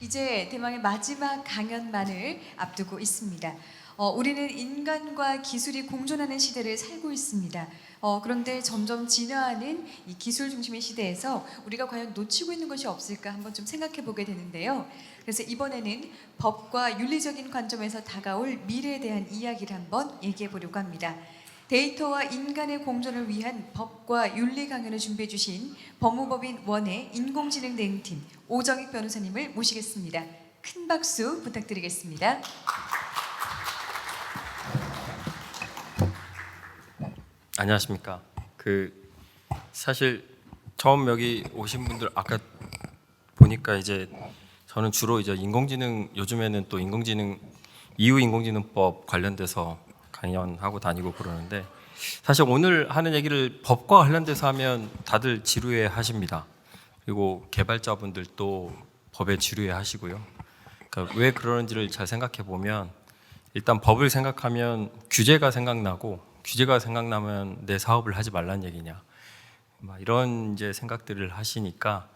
이제 대망의 마지막 강연만을 앞두고 있습니다. 우리는 인간과 기술이 공존하는 시대를 살고 있습니다. 그런데 점점 진화하는 이 기술 중심의 시대에서 우리가 과연 놓치고 있는 것이 없을까 한번 좀 생각해 보게 되는데요. 그래서 이번에는 법과 윤리적인 관점에서 다가올 미래에 대한 이야기를 한번 얘기해 보려고 합니다. 데이터와 인간의 공존을 위한 법과 윤리 강연을 준비해 주신 법무법인 원의 인공지능 대응팀 오정익 변호사님을 모시겠습니다. 큰 박수 부탁드리겠습니다. 안녕하십니까. 사실 처음 여기 오신 분들 아까 보니까 이제 저는 주로 이제 인공지능, 요즘에는 또 인공지능 이후 인공지능법 관련돼서 강연하고 다니고 그러는데, 사실 오늘 하는 얘기를 법과 관련돼서 하면 다들 지루해 하십니다. 그리고 개발자분들도 법에 지루해 하시고요. 그러니까 왜 그러는지를 잘 생각해 보면, 일단 법을 생각하면 규제가 생각나고, 규제가 생각나면 내 사업을 하지 말란 얘기냐, 이런 이제 생각들을 하시니까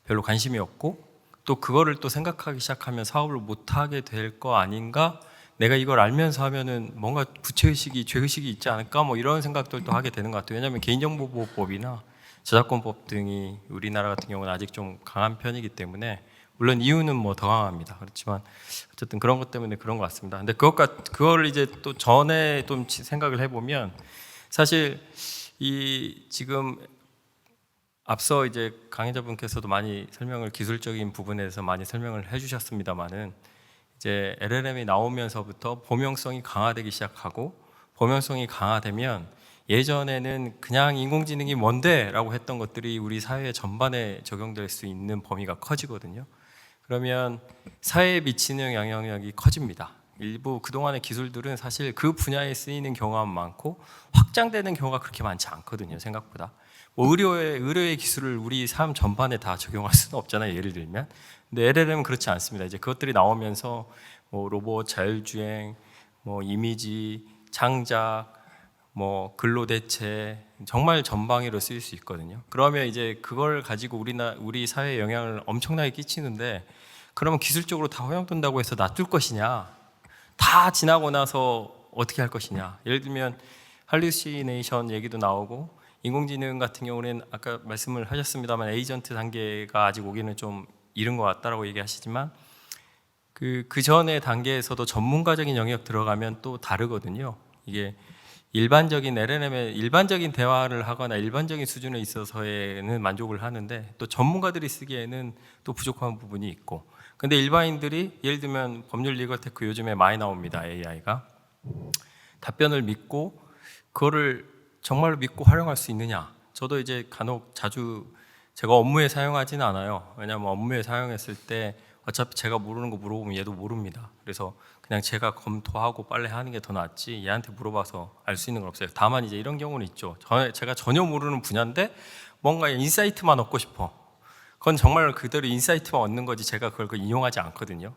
별로 관심이 없고, 또 그거를 또 생각하기 시작하면 사업을 못 하게 될 거 아닌가, 내가 이걸 알면서 하면은 뭔가 부채의식이, 죄의식이 있지 않을까, 이런 생각들도 하게 되는 것 같아요. 왜냐하면 개인정보보호법이나 저작권법 등이 우리나라 같은 경우는 아직 좀 강한 편이기 때문에, 물론 이유는 더 강합니다. 그렇지만 어쨌든 그런 것 때문에 그런 것 같습니다. 근데 그걸 이제 또 전에 좀 생각을 해보면, 사실 이 지금 앞서 이제 강의자분께서도 많이 기술적인 부분에서 많이 설명을 해주셨습니다만은, 이제 LLM이 나오면서부터 범용성이 강화되기 시작하고, 범용성이 강화되면 예전에는 그냥 인공지능이 뭔데? 라고 했던 것들이 우리 사회 전반에 적용될 수 있는 범위가 커지거든요. 그러면 사회에 미치는 영향력이 커집니다. 일부 그동안의 기술들은 사실 그 분야에 쓰이는 경우가 많고 확장되는 경우가 그렇게 많지 않거든요, 생각보다. 의료의 기술을 우리 삶 전반에 다 적용할 수는 없잖아요, 예를 들면. 근데 LLM은 그렇지 않습니다. 이제 그것들이 나오면서 로봇, 자율주행, 이미지, 창작, 근로대체, 정말 전방위로 쓰일 수 있거든요. 그러면 이제 그걸 가지고 우리 사회에 영향을 엄청나게 끼치는데, 그러면 기술적으로 다 허용된다고 해서 놔둘 것이냐, 다 지나고 나서 어떻게 할 것이냐. 예를 들면 할루시네이션 얘기도 나오고, 인공지능 같은 경우는 아까 말씀을 하셨습니다만 에이전트 단계가 아직 오기는 좀 이른 것 같다라고 얘기하시지만, 그 전의 단계에서도 전문가적인 영역 들어가면 또 다르거든요. 이게 일반적인 LLM의 일반적인 대화를 하거나 일반적인 수준에 있어서는 만족을 하는데, 또 전문가들이 쓰기에는 또 부족한 부분이 있고, 근데 일반인들이 예를 들면 법률 리거테크 요즘에 많이 나옵니다. AI가 답변을 믿고 그거를 정말로 믿고 활용할 수 있느냐. 저도 이제 간혹 자주, 제가 업무에 사용하지는 않아요. 왜냐하면 업무에 사용했을 때 어차피 제가 모르는 거 물어보면 얘도 모릅니다. 그래서 그냥 제가 검토하고 빨리 하는 게 더 낫지 얘한테 물어봐서 알 수 있는 건 없어요. 다만 이제 이런 경우는 있죠. 제가 전혀 모르는 분야인데 뭔가 인사이트만 얻고 싶어. 그건 정말 그대로 인사이트만 얻는 거지 제가 그걸 이용하지 않거든요.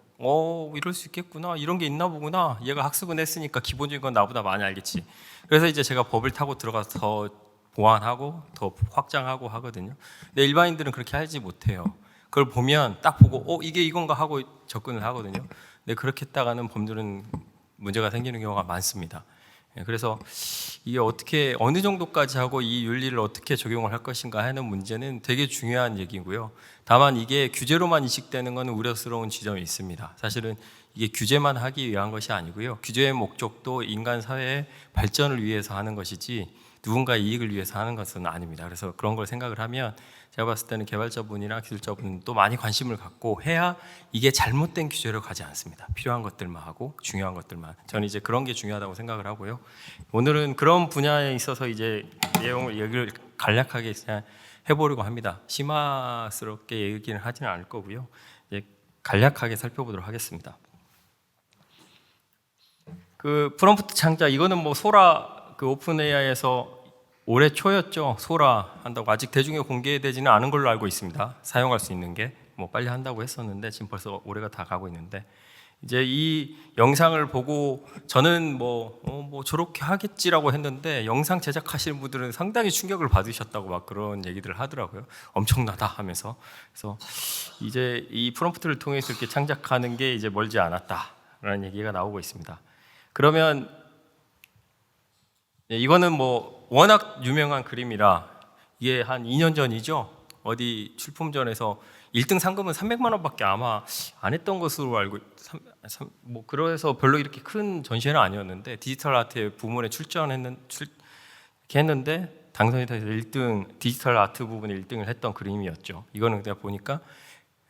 이럴 수 있겠구나, 이런 게 있나 보구나, 얘가 학습은 했으니까 기본적인 건 나보다 많이 알겠지. 그래서 이제 제가 법을 타고 들어가서 더 보완하고 더 확장하고 하거든요. 근데 일반인들은 그렇게 하지 못해요. 그걸 보면 딱 보고 이게 이건가 하고 접근을 하거든요. 근데 그렇게 했다가는 범들은 문제가 생기는 경우가 많습니다. 그래서 이게 어떻게 어느 정도까지 하고 이 윤리를 어떻게 적용을 할 것인가 하는 문제는 되게 중요한 얘기고요. 다만 이게 규제로만 인식되는 것은 우려스러운 지점이 있습니다. 사실은 이게 규제만 하기 위한 것이 아니고요. 규제의 목적도 인간 사회의 발전을 위해서 하는 것이지 누군가의 이익을 위해서 하는 것은 아닙니다. 그래서 그런 걸 생각을 하면 제가 봤을 때는 개발자분이나 기술자분도 많이 관심을 갖고 해야 이게 잘못된 규제로 가지 않습니다. 필요한 것들만 하고 중요한 것들만. 저는 이제 그런 게 중요하다고 생각을 하고요. 오늘은 그런 분야에 있어서 이제 얘기를 간략하게 그냥 해보려고 합니다. 심화스럽게 얘기는 하지는 않을 거고요. 이제 간략하게 살펴보도록 하겠습니다. 그 프롬프트 창작, 이거는 소라 오픈 AI에서 올해 초였죠. 소라 한다고 아직 대중에 공개되지는 않은 걸로 알고 있습니다. 사용할 수 있는 게 빨리 한다고 했었는데 지금 벌써 올해가 다 가고 있는데, 이제 이 영상을 보고 저는 뭐 저렇게 하겠지라고 했는데 영상 제작하시는 분들은 상당히 충격을 받으셨다고 막 그런 얘기들을 하더라고요. 엄청나다 하면서. 그래서 이제 이 프롬프트를 통해서 이렇게 창작하는 게 이제 멀지 않았다라는 얘기가 나오고 있습니다. 그러면 이거는 뭐 워낙 유명한 그림이라 이게 한 2년 전이죠. 어디 출품전에서 1등 상금은 300만 원밖에 아마 안 했던 것으로 알고 뭐 그래서 별로 이렇게 큰 전시회는 아니었는데 디지털 아트 부문에 이렇게 했는데 당선이 돼서 1등 디지털 아트 부분에 1등을 했던 그림이었죠. 이거는 그냥 보니까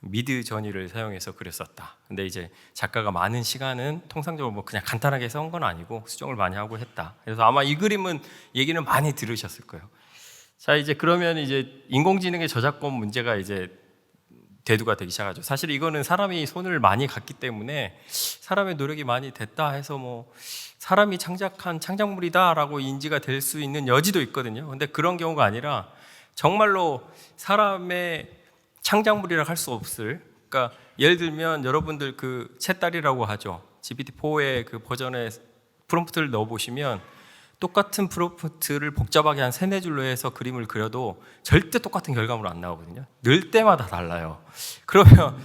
미드 전이를 사용해서 그렸었다. 근데 이제 작가가 많은 시간은 통상적으로 뭐 그냥 간단하게 써온 건 아니고 수정을 많이 하고 했다. 그래서 아마 이 그림은 얘기는 많이 들으셨을 거예요. 자, 이제 그러면 이제 인공지능의 저작권 문제가 이제 대두가 되기 시작하죠. 사실 이거는 사람이 손을 많이 갔기 때문에 사람의 노력이 많이 됐다 해서 뭐 사람이 창작한 창작물이다라고 인지가 될 수 있는 여지도 있거든요. 근데 그런 경우가 아니라 정말로 사람의 창작물이라 할 수 없을, 그러니까 예를 들면 여러분들 그 챗달이라고 하죠. GPT-4의 그 버전에 프롬프트를 넣어보시면 똑같은 프롬프트를 복잡하게 한 3-4줄로 해서 그림을 그려도 절대 똑같은 결과물은 안 나오거든요. 넣을 때마다 달라요. 그러면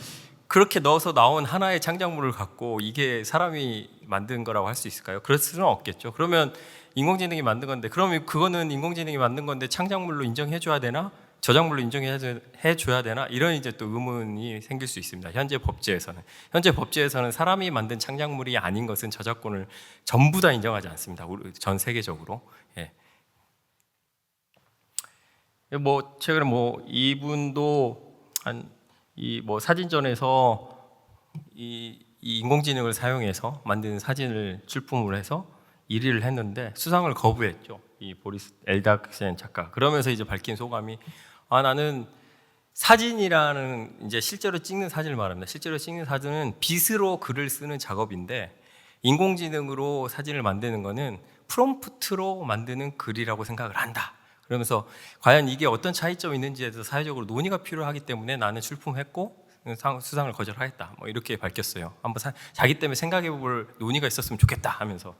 그렇게 넣어서 나온 하나의 창작물을 갖고 이게 사람이 만든 거라고 할 수 있을까요? 그럴 수는 없겠죠. 그러면 인공지능이 만든 건데, 그러면 그거는 인공지능이 만든 건데 창작물로 인정해 줘야 되나? 저작물로 인정해 줘야 되나? 이런 이제 또 의문이 생길 수 있습니다. 현재 법제에서는 사람이 만든 창작물이 아닌 것은 저작권을 전부 다 인정하지 않습니다. 전 세계적으로. 예. 뭐 최근에 뭐 이분도 이 뭐 사진전에서 이 인공지능을 사용해서 만든 사진을 출품을 해서 1위를 했는데 수상을 거부했죠. 이 보리스 엘닥센 작가. 그러면서 이제 밝힌 소감이 나는 사진이라는 이제 실제로 찍는 사진을 말합니다. 실제로 찍는 사진은 빗으로 글을 쓰는 작업인데 인공지능으로 사진을 만드는 거는 프롬프트로 만드는 글이라고 생각을 한다. 그러면서 과연 이게 어떤 차이점이 있는지에 대해서 사회적으로 논의가 필요하기 때문에 나는 출품했고 수상을 거절하겠다. 뭐 이렇게 밝혔어요. 한번 자기 때문에 생각해볼 논의가 있었으면 좋겠다 하면서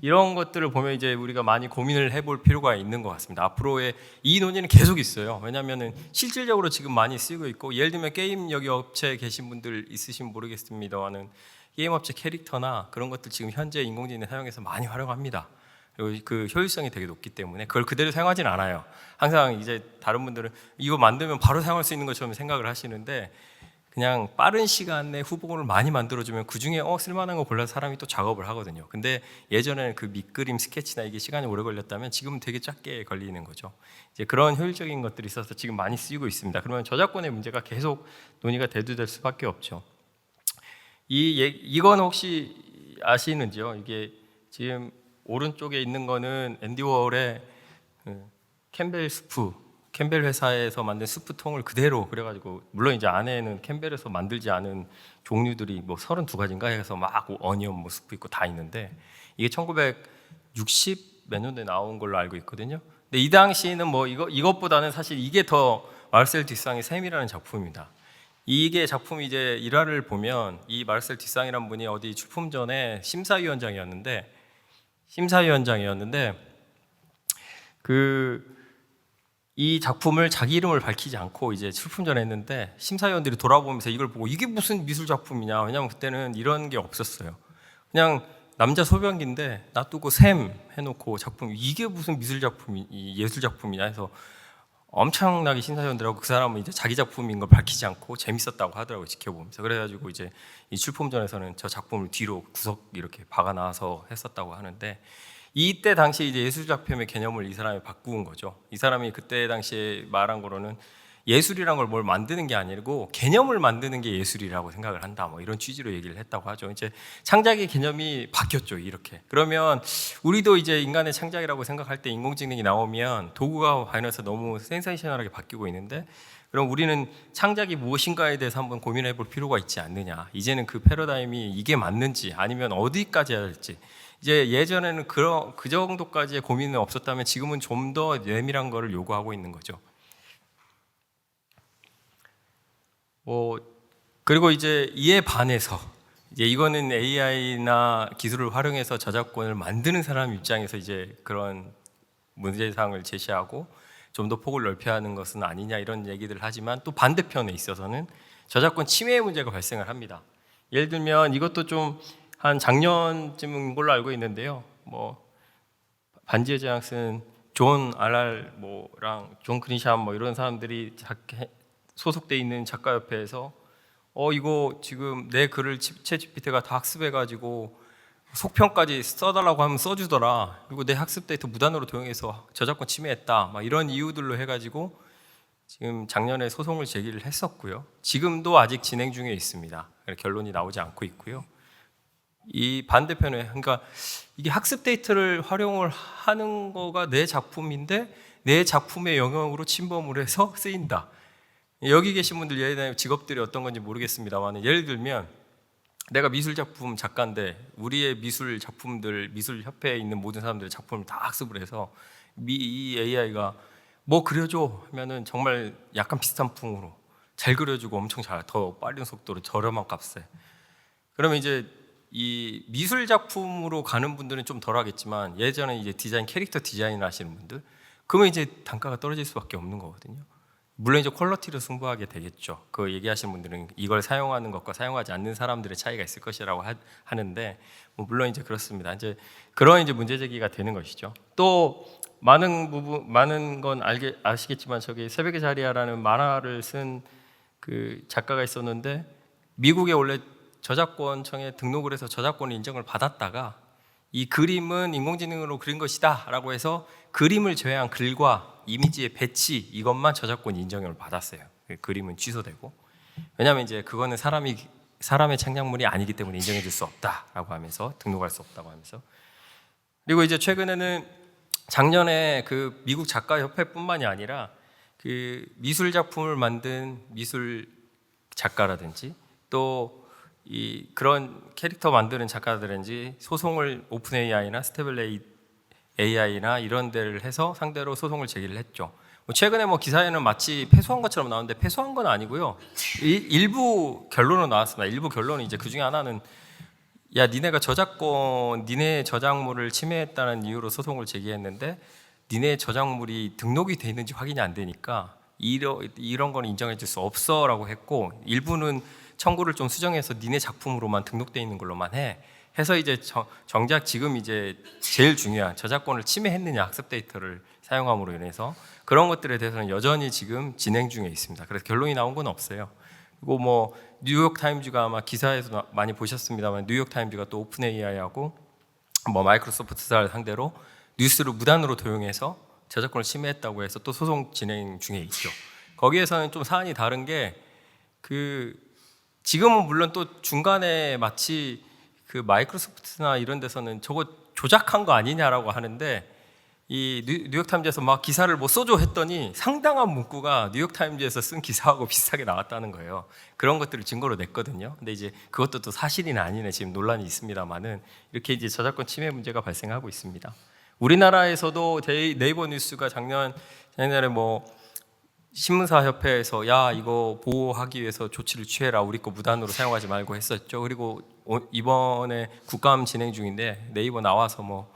이런 것들을 보면 이제 우리가 많이 고민을 해볼 필요가 있는 것 같습니다. 앞으로의 이 논의는 계속 있어요. 왜냐하면은 실질적으로 지금 많이 쓰이고 있고 예를 들면 게임 여기 업체에 계신 분들 있으시면 모르겠습니다만은 게임 업체 캐릭터나 그런 것들 지금 현재 인공지능 사용해서 많이 활용합니다. 그리고 그 효율성이 되게 높기 때문에 그걸 그대로 사용하진 않아요. 항상 이제 다른 분들은 이거 만들면 바로 사용할 수 있는 것처럼 생각을 하시는데 그냥 빠른 시간 내에 후보군을 많이 만들어주면 그 중에 쓸만한 거 골라서 사람이 또 작업을 하거든요. 근데 예전에는 그 밑그림 스케치나 이게 시간이 오래 걸렸다면 지금은 되게 짧게 걸리는 거죠. 이제 그런 효율적인 것들이 있어서 지금 많이 쓰이고 있습니다. 그러면 저작권의 문제가 계속 논의가 대두될 수밖에 없죠. 이건 혹시 아시는지요? 이게 지금 오른쪽에 있는 거는 앤디 워홀의 캠벨 회사에서 만든 스프통을 그대로 그래가지고 물론 이제 안에는 캠벨에서 만들지 않은 종류들이 뭐 32가지인가 해서 막 어니언 뭐 스프 있고 다 있는데 이게 1960 몇 년도에 나온 걸로 알고 있거든요. 근데 이 당시에는 뭐 이것보다는 사실 이게 더 마르셀 디상의 샘이라는 작품입니다. 이게 작품 이제 일화를 보면 이 마르셀 디상이라는 분이 어디 출품 전에 심사위원장이었는데 이 작품을 자기 이름을 밝히지 않고 이제 출품 전에 했는데 심사위원들이 돌아보면서 이걸 보고 이게 무슨 미술 작품이냐. 왜냐하면 그때는 이런 게 없었어요. 그냥 남자 소변기인데 놔두고 샘 해놓고 작품 이게 무슨 미술 작품이 예술 작품이냐 해서 엄청나게 심사위원들하고 그 사람은 이제 자기 작품인 걸 밝히지 않고 재밌었다고 하더라고요. 지켜보면서. 그래가지고 이제 이 출품전에서는 저 작품을 뒤로 구석 이렇게 박아놔서 했었다고 하는데 이때 당시 이제 예술작품의 개념을 이 사람이 바꾸은 거죠. 이 사람이 그때 당시에 말한 거로는 예술이란 걸 뭘 만드는 게 아니고 개념을 만드는 게 예술이라고 생각을 한다. 뭐 이런 취지로 얘기를 했다고 하죠. 이제 창작의 개념이 바뀌었죠. 이렇게. 그러면 우리도 이제 인간의 창작이라고 생각할 때 인공지능이 나오면 도구가 바이너스 너무 센세이셔널하게 바뀌고 있는데 그럼 우리는 창작이 무엇인가에 대해서 한번 고민해 볼 필요가 있지 않느냐. 이제는 그 패러다임이 이게 맞는지 아니면 어디까지 해야 할지. 이제 예전에는 그 정도까지의 고민은 없었다면 지금은 좀 더 내밀한 거를 요구하고 있는 거죠. 그리고 이제 이에 반해서 이제 이거는 AI나 기술을 활용해서 저작권을 만드는 사람 입장에서 이제 그런 문제사항을 제시하고 좀 더 폭을 넓혀야 하는 것은 아니냐 이런 얘기들을 하지만 또 반대편에 있어서는 저작권 침해의 문제가 발생을 합니다. 예를 들면 이것도 좀 한 작년쯤인 걸로 알고 있는데요. 뭐 반지의 제왕 쓴 존 알알모랑 존 크니샴 뭐 이런 사람들이 소속돼 있는 작가협회에서 이거 지금 내 글을 챗GPT가 다 학습해가지고 속편까지 써달라고 하면 써주더라. 그리고 내 학습 데이터 무단으로 도용해서 저작권 침해했다. 막 이런 이유들로 해가지고 지금 작년에 소송을 제기를 했었고요. 지금도 아직 진행 중에 있습니다. 결론이 나오지 않고 있고요. 이 반대편에 그러니까 이게 학습 데이터를 활용을 하는 거가 내 작품인데 내 작품의 영역으로 침범을 해서 쓰인다. 여기 계신 분들 예를 들면 직업들이 어떤 건지 모르겠습니다만 예를 들면 내가 미술작품 작가인데 우리의 미술 작품들 미술협회에 있는 모든 사람들의 작품을 다 학습을 해서 이 AI가 뭐 그려줘 하면은 정말 약간 비슷한 풍으로 잘 그려주고 엄청 더 빠른 속도로 저렴한 값에 그러면 이제 이 미술 작품으로 가는 분들은 좀 덜하겠지만 예전에 이제 캐릭터 디자인을 하시는 분들 그러면 이제 단가가 떨어질 수밖에 없는 거거든요. 물론 이제 퀄리티로 승부하게 되겠죠. 그 얘기하시는 분들은 이걸 사용하는 것과 사용하지 않는 사람들의 차이가 있을 것이라고 하는데 뭐 물론 이제 그렇습니다. 이제 그런 이제 문제 제기가 되는 것이죠. 또 많은 건 아시겠지만 저기 새벽의 자리야라는 만화를 쓴 그 작가가 있었는데 미국에 원래 저작권청에 등록을 해서 저작권 인정을 받았다가 이 그림은 인공지능으로 그린 것이다 라고 해서 그림을 제외한 글과 이미지의 배치 이것만 저작권 인정을 받았어요. 그림은 취소되고 왜냐하면 이제 그거는 사람의 창작물이 아니기 때문에 인정해 줄 수 없다라고 하면서 등록할 수 없다고 하면서 그리고 이제 최근에는 작년에 그 미국 작가협회뿐만이 아니라 그 미술 작품을 만든 미술 작가라든지 또 이 그런 캐릭터 만드는 작가들인지 소송을 오픈 AI나 스테블레이 AI나 이런 데를 해서 상대로 소송을 제기를 했죠. 최근에 뭐 기사에는 마치 패소한 것처럼 나오는데 패소한 건 아니고요. 일부 결론은 나왔습니다. 일부 결론은 이제 그 중에 하나는 야 니네가 니네 저작물을 침해했다는 이유로 소송을 제기했는데 니네 저작물이 등록이 돼 있는지 확인이 안 되니까 이런 거는 인정해 줄 수 없어라고 했고 일부는 청구를 좀 수정해서 니네 작품으로만 등록돼 있는 걸로만 해서 이제 정작 지금 이제 제일 중요한 저작권을 침해했느냐 학습 데이터를 사용함으로 인해서 그런 것들에 대해서는 여전히 지금 진행 중에 있습니다. 그래서 결론이 나온 건 없어요. 그리고 뭐 뉴욕 타임즈가 아마 기사에서 많이 보셨습니다만 뉴욕 타임즈가 또 오픈 AI하고 뭐 마이크로소프트사를 상대로 뉴스를 무단으로 도용해서 저작권을 침해했다고 해서 또 소송 진행 중에 있죠. 거기에서는 좀 사안이 다른 게 지금은 물론 또 중간에 마치 그 마이크로소프트나 이런 데서는 저거 조작한 거 아니냐라고 하는데 이 뉴욕타임즈에서 막 기사를 뭐 써줘 했더니 상당한 문구가 뉴욕타임즈에서 쓴 기사하고 비슷하게 나왔다는 거예요. 그런 것들을 증거로 냈거든요. 근데 이제 그것도 또 사실이나 아니냐 지금 논란이 있습니다만은 이렇게 이제 저작권 침해 문제가 발생하고 있습니다. 우리나라에서도 네이버 뉴스가 작년에 뭐 신문사 협회에서 야 이거 보호하기 위해서 조치를 취해라 우리 거 무단으로 사용하지 말고 했었죠. 그리고 이번에 국감 진행 중인데 네이버 나와서 뭐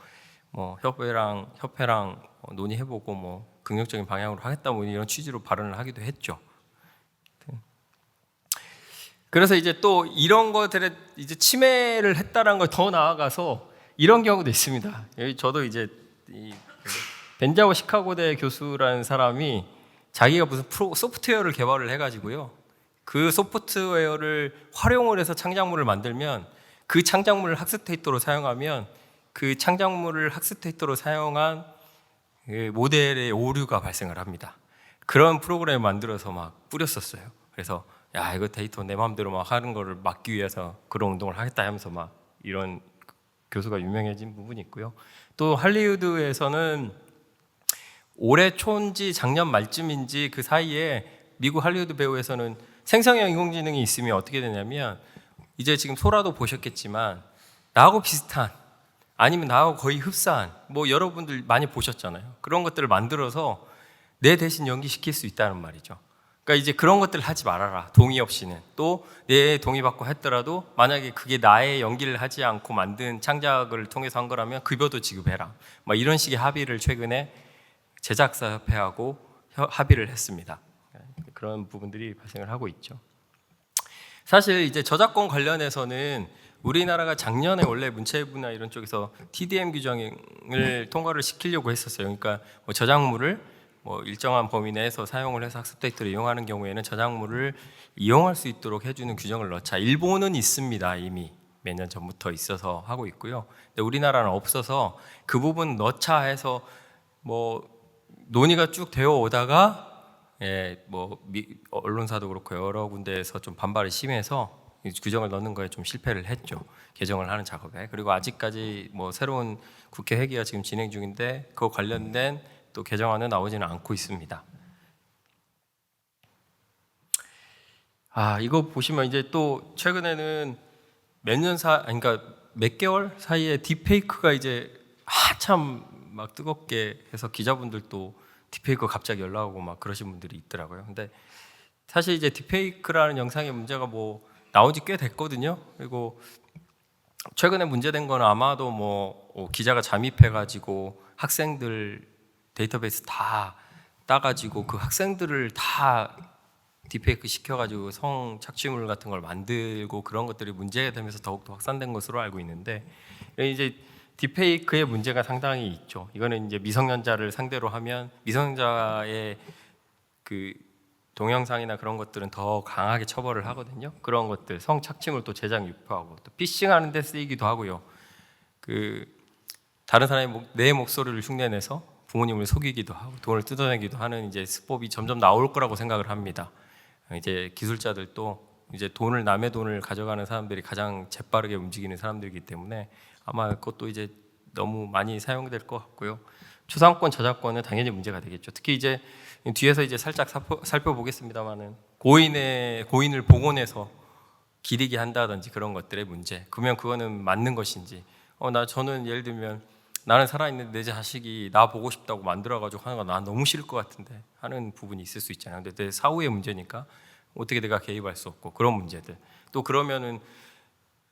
협회랑 논의해보고 뭐 긍정적인 방향으로 하겠다 뭐 이런 취지로 발언을 하기도 했죠. 그래서 이제 또 이런 것들에 이제 침해를 했다라는 걸 더 나아가서 이런 경우도 있습니다. 여기 저도 이제 벤자오 시카고대 교수라는 사람이 자기가 무슨 소프트웨어를 개발을 해가지고요. 그 소프트웨어를 활용을 해서 창작물을 만들면 그 창작물을 학습 데이터로 사용하면 그 창작물을 학습 데이터로 사용한 그 모델의 오류가 발생을 합니다. 그런 프로그램을 만들어서 막 뿌렸었어요. 그래서 야 이거 데이터 내 마음대로 막 하는 거를 막기 위해서 그런 운동을 하겠다 하면서 막 이런 교수가 유명해진 부분이 있고요. 또 할리우드에서는 올해 초인지 작년 말쯤인지 그 사이에 미국 할리우드 배우에서는 생성형 인공지능이 있으면 어떻게 되냐면 이제 지금 소라도 보셨겠지만 나하고 비슷한 아니면 나하고 거의 흡사한 뭐 여러분들 많이 보셨잖아요. 그런 것들을 만들어서 내 대신 연기시킬 수 있다는 말이죠. 그러니까 그러니까 이제 그런 것들을 하지 말아라. 동의 없이는. 또 내 동의 받고 했더라도 만약에 그게 나의 연기를 하지 않고 만든 창작을 통해서 한 거라면 급여도 지급해라. 막 이런 식의 합의를 최근에 제작사 협회하고 합의를 했습니다. 그런 부분들이 발생을 하고 있죠. 사실 이제 저작권 관련해서는 우리나라가 작년에 원래 문체부나 이런 쪽에서 TDM 규정을 통과를 시키려고 했었어요. 그러니까 뭐 저작물을 뭐 일정한 범위 내에서 사용을 해서 학습 데이터를 이용하는 경우에는 저작물을 이용할 수 있도록 해주는 규정을 넣자. 일본은 있습니다. 이미 몇 년 전부터 있어서 하고 있고요. 근데 우리나라는 없어서 그 부분 넣자 해서 뭐 논의가 쭉 되어 오다가 언론사도 그렇고 여러 군데에서 좀 반발이 심해서 규정을 넣는 거에 좀 실패를 했죠. 개정을 하는 작업에. 그리고 아직까지 뭐 새로운 국회 회기가 지금 진행 중인데 그거 관련된 또 개정안은 나오지는 않고 있습니다. 이거 보시면 이제 또 최근에는 그러니까 몇 개월 사이에 딥페이크가 이제 한참 막 뜨겁게 해서 기자분들도 딥페이크 갑자기 연락 오고 막 그러신 분들이 있더라고요. 근데 사실 이제 딥페이크라는 영상의 문제가 뭐 나온 지 꽤 됐거든요. 그리고 최근에 문제된 거는 아마도 뭐 기자가 잠입해가지고 학생들 데이터베이스 다 따가지고 그 학생들을 다 딥페이크 시켜가지고 성 착취물 같은 걸 만들고 그런 것들이 문제가 되면서 더욱더 확산된 것으로 알고 있는데 이제 딥페이크의 문제가 상당히 있죠. 이거는 이제 미성년자를 상대로 하면 미성년자의 그 동영상이나 그런 것들은 더 강하게 처벌을 하거든요. 그런 것들 성착취물 또 제작 유포하고 또 피싱하는 데 쓰이기도 하고요. 그 다른 사람의 내 목소리를 흉내내서 부모님을 속이기도 하고 돈을 뜯어내기도 하는 이제 수법이 점점 나올 거라고 생각을 합니다. 이제 기술자들도 이제 남의 돈을 가져가는 사람들이 가장 재빠르게 움직이는 사람들이기 때문에 아마 그것도 이제 너무 많이 사용될 것 같고요. 초상권 저작권은 당연히 문제가 되겠죠. 특히 이제 뒤에서 이제 살짝 살펴보겠습니다만은 고인을 복원해서 기리게 한다든지 그런 것들의 문제. 그러면 그거는 맞는 것인지. 저는 예를 들면 나는 살아있는 내 자식이 나 보고 싶다고 만들어가지고 하는 거 난 너무 싫을 것 같은데 하는 부분이 있을 수 있잖아요. 근데 내 사후의 문제니까 어떻게 내가 개입할 수 없고 그런 문제들. 또 그러면은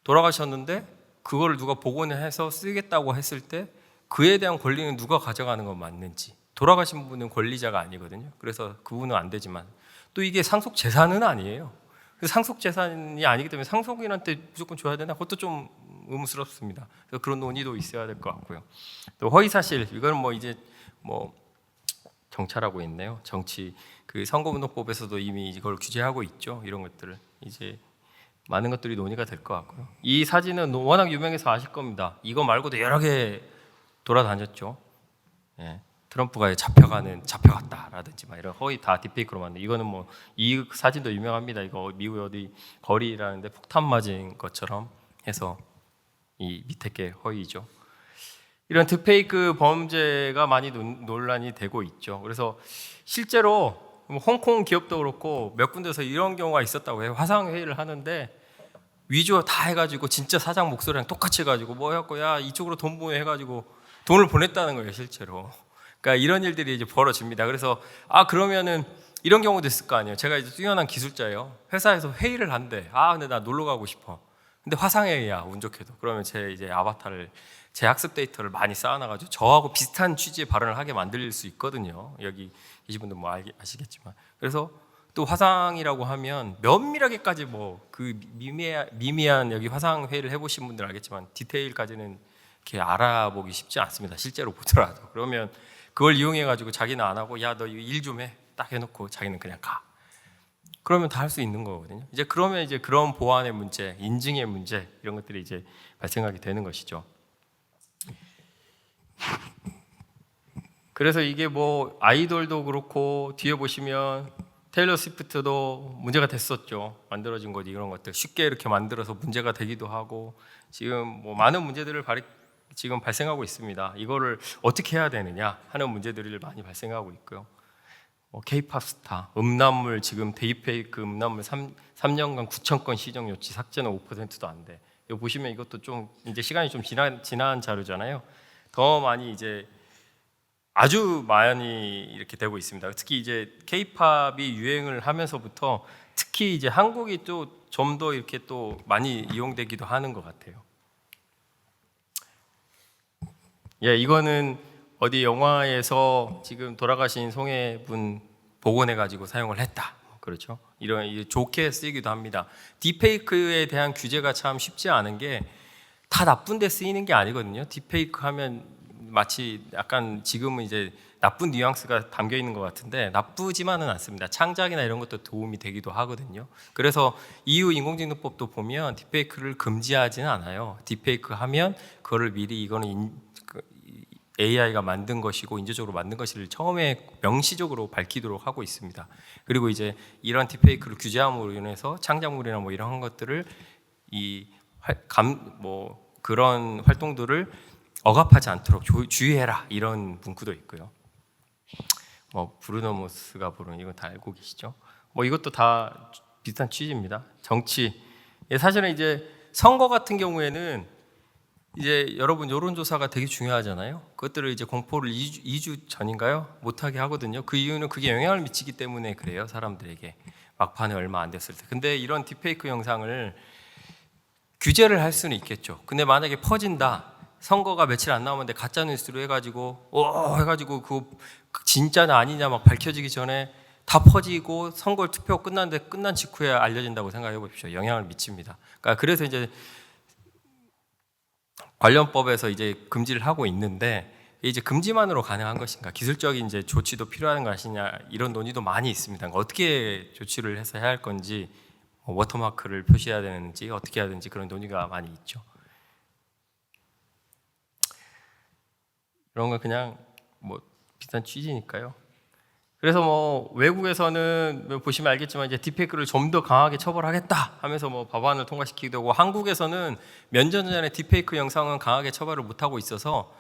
돌아가셨는데 그거를 누가 복원해서 쓰겠다고 했을 때 그에 대한 권리는 누가 가져가는 건 맞는지. 돌아가신 분은 권리자가 아니거든요. 그래서 그분은 안 되지만 또 이게 상속 재산은 아니에요. 상속 재산이 아니기 때문에 상속인한테 무조건 줘야 되나? 그것도 좀 의문스럽습니다. 그래서 그런 논의도 있어야 될 것 같고요. 또 허위사실 이거는 뭐 이제 뭐 정찰하고 있네요. 정치 그 선거운동법에서도 이미 이걸 규제하고 있죠. 이런 것들을 이제 많은 것들이 논의가 될 것 같고요. 이 사진은 워낙 유명해서 아실 겁니다. 이거 말고도 여러 개 돌아다녔죠. 예. 트럼프가 잡혀갔다라든지 막 이런 허위 다 딥페이크로 만든. 이거는 뭐 이 사진도 유명합니다. 이거 미국 어디 거리라는데 폭탄 맞은 것처럼 해서 이 밑에 게 허위죠. 이런 딥페이크 범죄가 많이 논란이 되고 있죠. 그래서 실제로 홍콩 기업도 그렇고 몇 군데서 이런 경우가 있었다고 해요. 화상 회의를 하는데 위조 다 해가지고 진짜 사장 목소리랑 똑같이 해가지고 뭐였고 야 이쪽으로 돈 보내 해가지고 돈을 보냈다는 거예요 실제로. 그러니까 이런 일들이 이제 벌어집니다. 그래서 그러면은 이런 경우도 있을 거 아니에요. 제가 이제 뛰어난 기술자예요. 회사에서 회의를 한대. 근데 나 놀러 가고 싶어. 근데 화상회의야 운 좋게도. 그러면 제 이제 아바타를 제 학습 데이터를 많이 쌓아놔가지고 저하고 비슷한 취지의 발언을 하게 만들 수 있거든요. 여기 계신 분들 뭐 아시겠지만. 그래서 또 화상이라고 하면 면밀하게까지 뭐 그 미미한 여기 화상 회의를 해보신 분들 알겠지만 디테일까지는 이렇게 알아보기 쉽지 않습니다. 실제로 보더라도. 그러면 그걸 이용해가지고 자기는 안 하고 야 너 일 좀 해 딱 해놓고 자기는 그냥 가. 그러면 다 할 수 있는 거거든요. 이제 그러면 이제 그런 보안의 문제, 인증의 문제 이런 것들이 이제 발생하게 되는 것이죠. 그래서 이게 뭐 아이돌도 그렇고 뒤에 보시면 테일러 스위프트도 문제가 됐었죠. 만들어진 것 이런 것들 쉽게 이렇게 만들어서 문제가 되기도 하고 지금 뭐 많은 문제들을 지금 발생하고 있습니다. 이거를 어떻게 해야 되느냐 하는 문제들이 많이 발생하고 있고요. K-팝 스타 음란물 지금 데이페이크 음란물 3년간 9,000건 시정 요치 삭제는 5%도 안 돼. 이거 보시면 이것도 좀 이제 시간이 좀 지난 자료잖아요. 더 많이 이제 아주 많이 이렇게 되고 있습니다. 특히 이제 K-팝이 유행을 하면서부터 특히 이제 한국이 또 좀 더 이렇게 또 많이 이용되기도 하는 것 같아요. 예, 이거는 어디 영화에서 지금 돌아가신 송혜분 복원해 가지고 사용을 했다. 그렇죠? 이런 좋게 쓰이기도 합니다. 딥페이크에 대한 규제가 참 쉽지 않은 게 다 나쁜데 쓰이는 게 아니거든요. 딥페이크 하면 마치 약간 지금은 이제 나쁜 뉘앙스가 담겨 있는 것 같은데 나쁘지만은 않습니다. 창작이나 이런 것도 도움이 되기도 하거든요. 그래서 EU 인공지능법도 보면 딥페이크를 금지하지는 않아요. 딥페이크 하면 그거를 미리 이거는 AI가 만든 것이고 인조적으로 만든 것을 처음에 명시적으로 밝히도록 하고 있습니다. 그리고 이제 이런 딥페이크를 규제함으로 인해서 창작물이나 뭐 이런 것들을 그런 활동들을 억압하지 않도록 주의해라 이런 문구도 있고요. 브루노 모스가 부르는 이건 다 알고 계시죠? 이것도 다 비슷한 취지입니다. 정치. 사실은 이제 선거 같은 경우에는 이제 여러분 여론조사가 되게 중요하잖아요. 그것들을 이제 공포를 2주 전인가요? 못하게 하거든요. 그 이유는 그게 영향을 미치기 때문에 그래요. 사람들에게 막판에 얼마 안 됐을 때. 근데 이런 딥페이크 영상을 규제를 할 수는 있겠죠. 근데 만약에 퍼진다. 선거가 며칠 안 남았는데 가짜 뉴스로 해가지고 그거 진짜냐 아니냐 막 밝혀지기 전에 다 퍼지고 선거 투표 끝난 직후에 알려진다고 생각해 보십시오. 영향을 미칩니다. 그러니까 그래서 이제 관련법에서 이제 금지를 하고 있는데 이제 금지만으로 가능한 것인가? 기술적인 이제 조치도 필요한 것이냐? 이런 논의도 많이 있습니다. 그러니까 어떻게 조치를 해서 해야 할 건지, 워터마크를 표시해야 되는지 어떻게 해야 되는지 그런 논의가 많이 있죠. 이런 건 그냥 비슷한 취지니까요. 그래서 외국에서는 보시면 알겠지만 이제 딥페이크를 좀 더 강하게 처벌하겠다 하면서 법안을 통과시키기도 하고, 한국에서는 몇 년 전에 딥페이크 영상은 강하게 처벌을 못 하고 있어서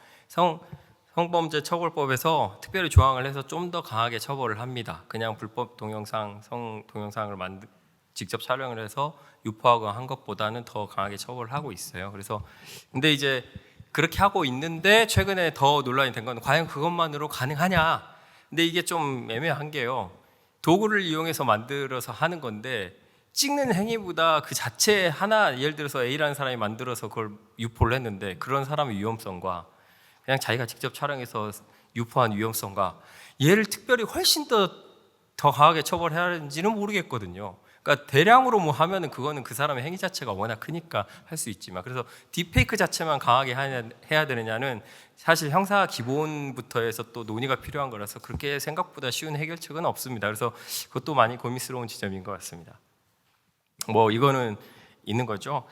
성범죄 처벌법에서 특별히 조항을 해서 좀 더 강하게 처벌을 합니다. 그냥 불법 동영상, 성 동영상을 직접 촬영을 해서 유포하고 한 것보다는 더 강하게 처벌을 하고 있어요. 그래서 근데 이제 그렇게 하고 있는데 최근에 더 논란이 된 건 과연 그것만으로 가능하냐? 근데 이게 좀 애매한 게요. 도구를 이용해서 만들어서 하는 건데 찍는 행위보다 그 자체 하나, 예를 들어서 A라는 사람이 만들어서 그걸 유포를 했는데 그런 사람의 위험성과 그냥 자기가 직접 촬영해서 유포한 위험성과 얘를 특별히 훨씬 더 강하게 처벌해야 하는지는 모르겠거든요. 그러니까 대량으로 하면은 그거는 그 사람의 행위 자체가 워낙 크니까 할 수 있지만, 그래서 딥페이크 자체만 강하게 해야 되느냐는 사실 형사 기본부터 해서 또 논의가 필요한 거라서 그렇게 생각보다 쉬운 해결책은 없습니다. 그래서 그것도 많이 고민스러운 지점인 것 같습니다. 이거는 있는 거죠.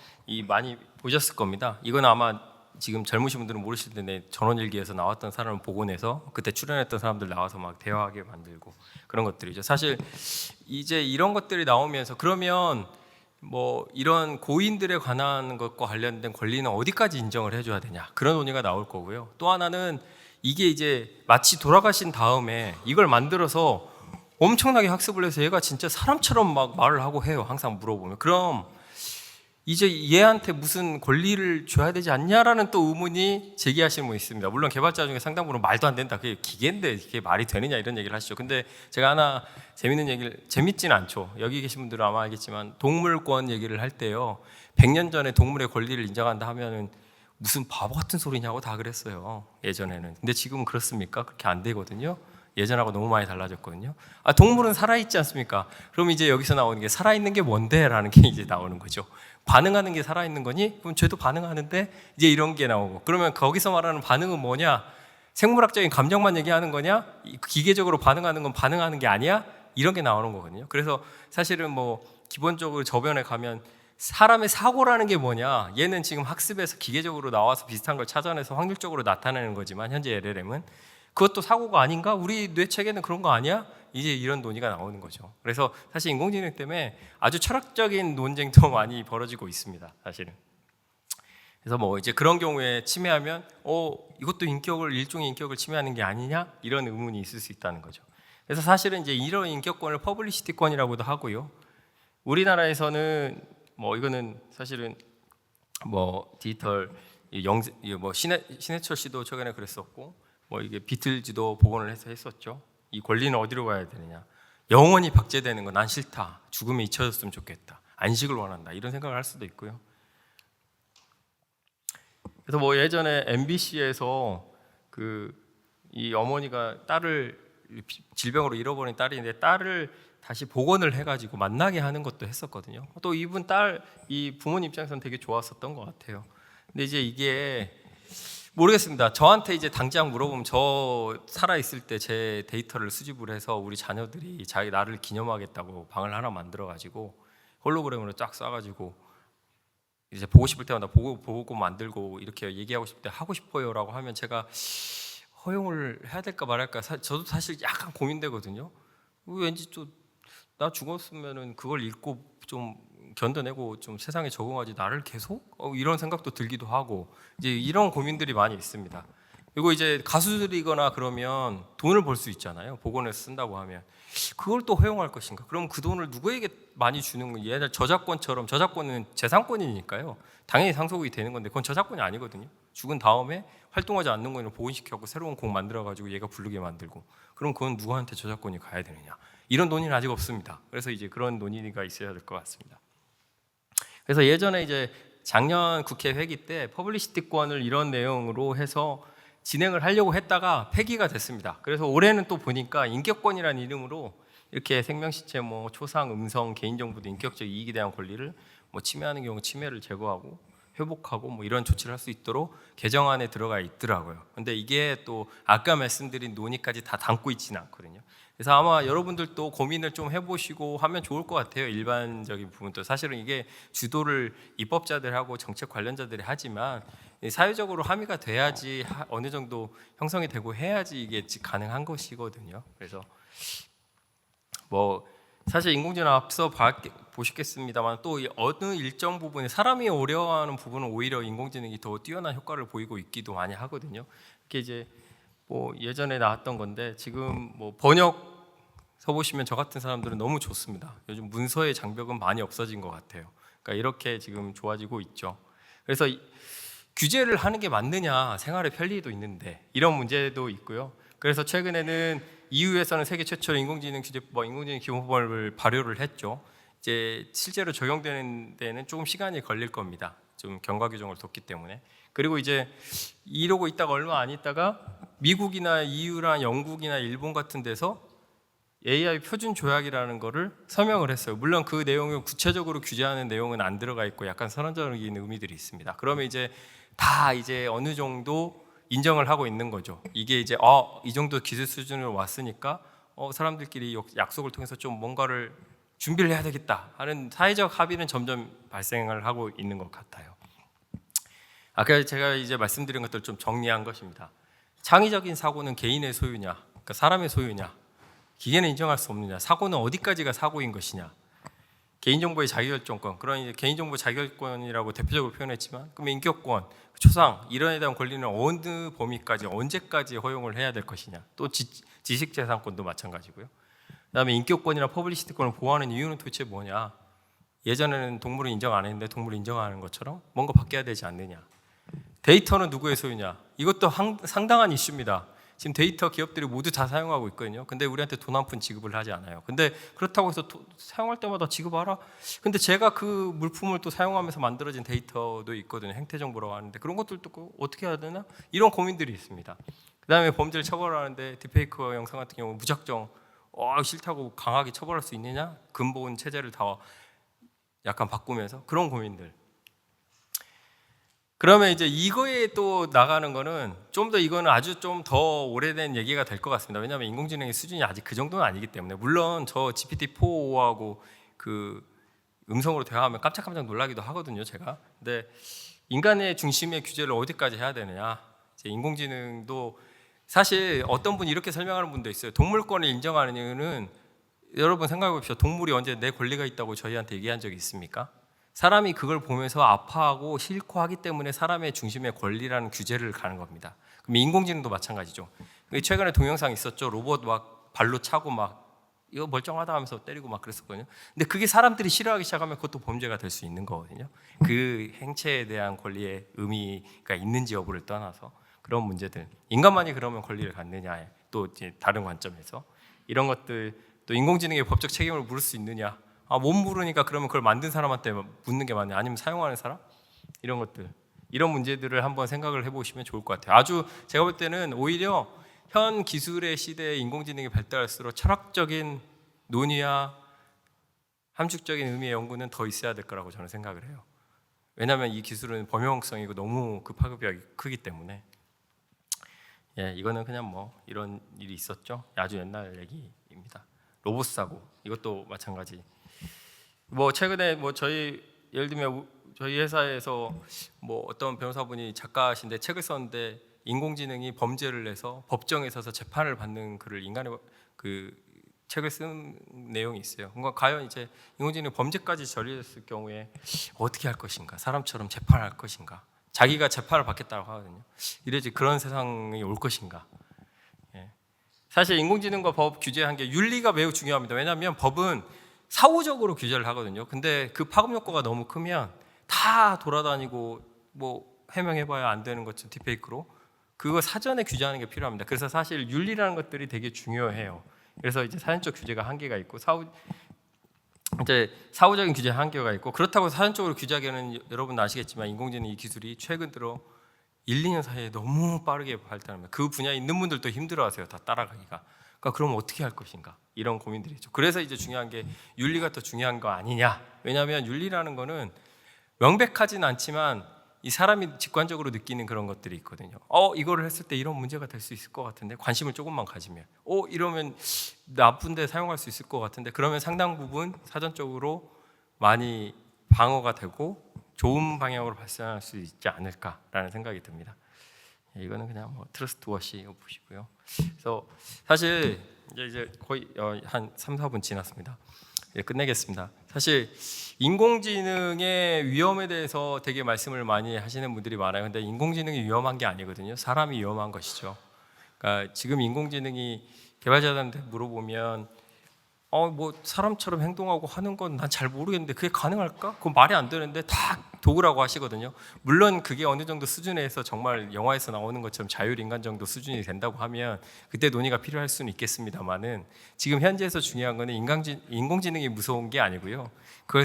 많이 보셨을 겁니다. 이건 아마 지금 젊으신 분들은 모르실 텐데 전원일기에서 나왔던 사람을 복원해서 그때 출연했던 사람들 나와서 막 대화하게 만들고 그런 것들이죠. 사실 이제 이런 것들이 나오면서 그러면 이런 고인들에 관한 것과 관련된 권리는 어디까지 인정을 해줘야 되냐, 그런 논의가 나올 거고요. 또 하나는 이게 이제 마치 돌아가신 다음에 이걸 만들어서 엄청나게 학습을 해서 얘가 진짜 사람처럼 막 말을 하고 해요. 항상 물어보면. 그럼 이제 얘한테 무슨 권리를 줘야 되지 않냐라는 또 의문이 제기하시는 분이 있습니다. 물론 개발자 중에 상당 부분 말도 안 된다, 그게 기계인데 이게 말이 되느냐 이런 얘기를 하시죠. 근데 제가 하나 재밌는 얘기를, 재밌진 않죠. 여기 계신 분들은 아마 알겠지만 동물권 얘기를 할 때요, 100년 전에 동물의 권리를 인정한다 하면은 무슨 바보 같은 소리냐고 다 그랬어요, 예전에는. 근데 지금은 그렇습니까? 그렇게 안 되거든요. 예전하고 너무 많이 달라졌거든요. 동물은 살아있지 않습니까? 그럼 이제 여기서 나오는 게 살아있는 게 뭔데? 라는 게 이제 나오는 거죠. 반응하는 게 살아있는 거니? 그럼 쟤도 반응하는데? 이제 이런 게 나오고, 그러면 거기서 말하는 반응은 뭐냐? 생물학적인 감정만 얘기하는 거냐? 기계적으로 반응하는 건 반응하는 게 아니야? 이런 게 나오는 거거든요. 그래서 사실은 기본적으로 저변에 가면 사람의 사고라는 게 뭐냐? 얘는 지금 학습에서 기계적으로 나와서 비슷한 걸 찾아내서 확률적으로 나타내는 거지만 현재 LLM은 그것도 사고가 아닌가? 우리 뇌체계는 그런 거 아니야? 이제 이런 논의가 나오는 거죠. 그래서 사실 인공지능 때문에 아주 철학적인 논쟁도 많이 벌어지고 있습니다, 사실은. 그래서 이제 그런 경우에 침해하면 이것도 일종의 인격을 침해하는 게 아니냐? 이런 의문이 있을 수 있다는 거죠. 그래서 사실은 이제 이런 인격권을 퍼블리시티권이라고도 하고요. 우리나라에서는 이거는 사실은 디지털 신해철 씨도 최근에 그랬었고, 뭐 이게 비틀즈도 복원을 해서 했었죠. 이 권리는 어디로 가야 되느냐? 영원히 박제되는 거 난 싫다. 죽음이 잊혀졌으면 좋겠다. 안식을 원한다. 이런 생각을 할 수도 있고요. 그래서 뭐 예전에 MBC에서 이 어머니가 딸을 질병으로 잃어버린 딸인데 딸을 다시 복원을 해가지고 만나게 하는 것도 했었거든요. 또 이분 이 부모님 입장에서는 되게 좋았었던 것 같아요. 근데 이제 이게 모르겠습니다. 저한테 이제 당장 물어보면 저 살아 있을 때 제 데이터를 수집을 해서 우리 자녀들이 자기 나를 기념하겠다고 방을 하나 만들어가지고 홀로그램으로 쫙 쏴가지고 이제 보고 싶을 때마다 보고 만들고 이렇게 얘기하고 싶을 때 하고 싶어요라고 하면 제가 허용을 해야 될까 말할까 저도 사실 약간 고민되거든요. 왠지 또 나 죽었으면은 그걸 읽고 좀 견뎌내고 좀 세상에 적응하지 나를 계속 이런 생각도 들기도 하고 이제 이런 고민들이 많이 있습니다. 그리고 이제 가수들이거나 그러면 돈을 벌 수 있잖아요. 복원해서 쓴다고 하면 그걸 또 허용할 것인가? 그럼 그 돈을 누구에게 많이 주는 건 옛날 저작권처럼 저작권은 재산권이니까요. 당연히 상속이 되는 건데 그건 저작권이 아니거든요. 죽은 다음에 활동하지 않는 거는 복원시켜갖고 새로운 곡 만들어가지고 얘가 부르게 만들고 그럼 그건 누구한테 저작권이 가야 되느냐? 이런 논의는 아직 없습니다. 그래서 이제 그런 논의가 있어야 될 것 같습니다. 그래서 예전에 이제 작년 국회 회기 때 퍼블리시티권을 이런 내용으로 해서 진행을 하려고 했다가 폐기가 됐습니다. 그래서 올해는 또 보니까 인격권이라는 이름으로 이렇게 생명시체, 뭐 초상, 음성, 개인정보 등 인격적 이익에 대한 권리를 뭐 침해하는 경우 침해를 제거하고 회복하고 뭐 이런 조치를 할 수 있도록 개정안에 들어가 있더라고요. 근데 이게 또 아까 말씀드린 논의까지 다 담고 있지는 않거든요. 그래서 아마 여러분들도 고민을 좀 해보시고 하면 좋을 것 같아요. 일반적인 부분도 사실은 이게 주도를 입법자들하고 정책 관련자들이 하지만 사회적으로 함의가 돼야지 어느 정도 형성이 되고 해야지 이게 가능한 것이거든요. 그래서 뭐 사실 인공지능 앞서 보시겠습니다만 또 어느 일정 부분에 사람이 어려워하는 부분은 오히려 인공지능이 더 뛰어난 효과를 보이고 있기도 많이 하거든요. 이렇게 이제 뭐 예전에 나왔던 건데 지금 뭐 번역 서 보시면 저 같은 사람들은 너무 좋습니다. 요즘 문서의 장벽은 많이 없어진 것 같아요. 그러니까 이렇게 지금 좋아지고 있죠. 그래서 규제를 하는 게 맞느냐, 생활의 편리도 있는데 이런 문제도 있고요. 그래서 최근에는 EU에서는 세계 최초로 인공지능 규제법, 인공지능 기본법을 발효를 했죠. 이제 실제로 적용되는 데는 조금 시간이 걸릴 겁니다. 좀 경과 규정을 뒀기 때문에. 그리고 이제 이러고 있다가 얼마 안 있다가 미국이나 EU나 영국이나 일본 같은 데서 AI 표준 조약이라는 거를 서명을 했어요. 물론 그 내용을 구체적으로 규제하는 내용은 안 들어가 있고 약간 선언적인 의미들이 있습니다. 그러면 이제 다 이제 어느 정도 인정을 하고 있는 거죠. 이게 이제 이 정도 기술 수준으로 왔으니까 사람들끼리 약속을 통해서 좀 뭔가를 준비를 해야 되겠다 하는 사회적 합의는 점점 발생을 하고 있는 것 같아요. 아까 제가 이제 말씀드린 것들 좀 정리한 것입니다. 창의적인 사고는 개인의 소유냐, 그러니까 사람의 소유냐, 기계는 인정할 수 없느냐, 사고는 어디까지가 사고인 것이냐, 개인정보의 자기결정권, 그런 이제 개인정보 자기결권이라고 대표적으로 표현했지만, 그럼 인격권, 초상 이런 데 대한 권리는 어느 범위까지, 언제까지 허용을 해야 될 것이냐, 또 지식재산권도 마찬가지고요. 그다음에 인격권이나 퍼블리시티권을 보호하는 이유는 도대체 뭐냐? 예전에는 동물을 인정 안 했는데 동물을 인정하는 것처럼 뭔가 바뀌어야 되지 않느냐? 데이터는 누구의 소유냐? 이것도 상당한 이슈입니다. 지금 데이터 기업들이 모두 다 사용하고 있거든요. 근데 우리한테 돈 한 푼 지급을 하지 않아요. 근데 그렇다고 해서 사용할 때마다 지급하라? 근데 제가 그 물품을 또 사용하면서 만들어진 데이터도 있거든요. 행태 정보라고 하는데 그런 것들도 어떻게 해야 되나? 이런 고민들이 있습니다. 그다음에 범죄를 처벌하는데 딥페이크 영상 같은 경우 무작정 싫다고 강하게 처벌할 수 있느냐? 근본 체제를 다 약간 바꾸면서 그런 고민들. 그러면 이제 이거에 또 나가는 거는 좀 더 이거는 아주 좀 더 오래된 얘기가 될 것 같습니다. 왜냐하면 인공지능의 수준이 아직 그 정도는 아니기 때문에. 물론 저 GPT-4하고 그 음성으로 대화하면 깜짝깜짝 놀라기도 하거든요, 제가. 근데 인간의 중심의 규제를 어디까지 해야 되느냐? 이제 인공지능도 사실 어떤 분이 이렇게 설명하는 분도 있어요. 동물권을 인정하는 이유는 여러분 생각해 봅시다. 동물이 언제 내 권리가 있다고 저희한테 얘기한 적이 있습니까? 사람이 그걸 보면서 아파하고 싫고 하기 때문에 사람의 중심의 권리라는 규제를 가는 겁니다. 그럼 인공지능도 마찬가지죠. 최근에 동영상 있었죠. 로봇 막 발로 차고 막 이거 멀쩡하다 하면서 때리고 막 그랬었거든요. 근데 그게 사람들이 싫어하기 시작하면 그것도 범죄가 될 수 있는 거거든요. 그 행체에 대한 권리의 의미가 있는지 여부를 떠나서. 그런 문제들, 인간만이 그러면 권리를 갖느냐, 또 이제 다른 관점에서 이런 것들, 또 인공지능의 법적 책임을 물을 수 있느냐, 못 물으니까 그러면 그걸 만든 사람한테 묻는 게 맞냐, 아니면 사용하는 사람, 이런 것들, 이런 문제들을 한번 생각을 해보시면 좋을 것 같아요. 아주 제가 볼 때는 오히려 현 기술의 시대에 인공지능이 발달할수록 철학적인 논의와 함축적인 의미의 연구는 더 있어야 될 거라고 저는 생각을 해요. 왜냐하면 이 기술은 범용성이고 너무 그 파급력이 크기 때문에. 이거는 그냥 뭐 이런 일이 있었죠. 아주 옛날 얘기입니다. 로봇 사고, 이것도 마찬가지. 뭐 최근에 뭐 저희 예를 들면 저희 회사에서 뭐 어떤 변호사분이 작가신데 책을 썼는데 인공지능이 범죄를 해서 법정에 서서 재판을 받는 글을 인간의 그 책을 쓴 내용이 있어요. 그러니까 과연 이제 인공지능이 범죄까지 저질렀을 경우에 어떻게 할 것인가, 사람처럼 재판할 것인가, 자기가 재판을 받겠다고 하거든요. 이래지 그런 세상이 올 것인가. 사실 인공지능과 법 규제한 게 윤리가 매우 중요합니다. 왜냐하면 법은 사후적으로 규제를 하거든요. 근데 그 파급 효과가 너무 크면 다 돌아다니고 뭐 해명해봐야 안 되는 것처럼 디페이크로 그거 사전에 규제하는 게 필요합니다. 그래서 사실 윤리라는 것들이 되게 중요해요. 그래서 이제 사전적 규제가 한계가 있고 사후적인 규제 한계가 있고, 그렇다고 사전적으로 규제하기에는 여러분 아시겠지만 인공지능 이 기술이 최근 들어 1, 2년 사이에 너무 빠르게 발달합니다. 그 분야에 있는 분들도 힘들어하세요. 다 따라가기가. 그러니까 그럼 어떻게 할 것인가, 이런 고민들이 있죠. 그래서 이제 중요한 게 윤리가 더 중요한 거 아니냐. 왜냐하면 윤리라는 거는 명백하진 않지만 이 사람이 직관적으로 느끼는 그런 것들이 있거든요. 이거를 했을 때 이런 문제가 될 수 있을 것 같은데, 관심을 조금만 가지면 이러면 나쁜데 사용할 수 있을 것 같은데, 그러면 상당 부분 사전적으로 많이 방어가 되고 좋은 방향으로 발전할 수 있지 않을까라는 생각이 듭니다. 이거는 그냥 뭐 트러스트 워시 보시고요. 그래서 사실 이제 거의 한 3, 4분 지났습니다. 끝내겠습니다. 사실 인공지능의 위험에 대해서 되게 말씀을 많이 하시는 분들이 많아요. 근데 인공지능이 위험한 게 아니거든요. 사람이 위험한 것이죠. 그러니까 지금 인공지능이 개발자들한테 물어보면 뭐 사람처럼 행동하고 하는 건 난 잘 모르겠는데 그게 가능할까? 그건 말이 안 되는데 다 도구라고 하시거든요. 물론 그게 어느 정도 수준에서 정말 영화에서 나오는 것처럼 자율인간 정도 수준이 된다고 하면 그때 논의가 필요할 수는 있겠습니다만은, 지금 현재에서 중요한 거는 인공지능이 무서운 게 아니고요. 그걸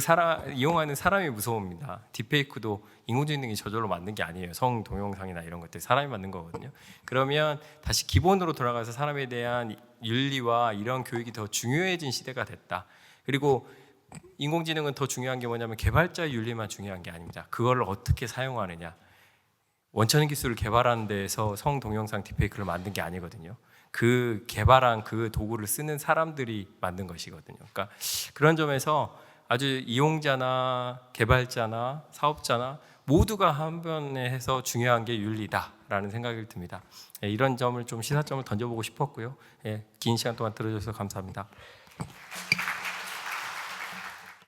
이용하는 사람이 무서웁니다. 딥페이크도 인공지능이 저절로 만든 게 아니에요. 성 동영상이나 이런 것들 사람이 만든 거거든요. 그러면 다시 기본으로 돌아가서 사람에 대한 윤리와 이런 교육이 더 중요해진 시대가 됐다. 그리고 인공지능은 더 중요한 게 뭐냐면 개발자의 윤리만 중요한 게 아닙니다. 그걸 어떻게 사용하느냐. 원천인 기술을 개발하는 데에서 성 동영상 딥페이크를 만든 게 아니거든요. 그 개발한 그 도구를 쓰는 사람들이 만든 것이거든요. 그러니까 그런 점에서 아주 이용자나 개발자나 사업자나 모두가 한변에 해서 중요한 게 윤리다라는 생각이 듭니다. 이런 점을 좀 시사점을 던져보고 싶었고요. 긴 시간 동안 들어주셔서 감사합니다.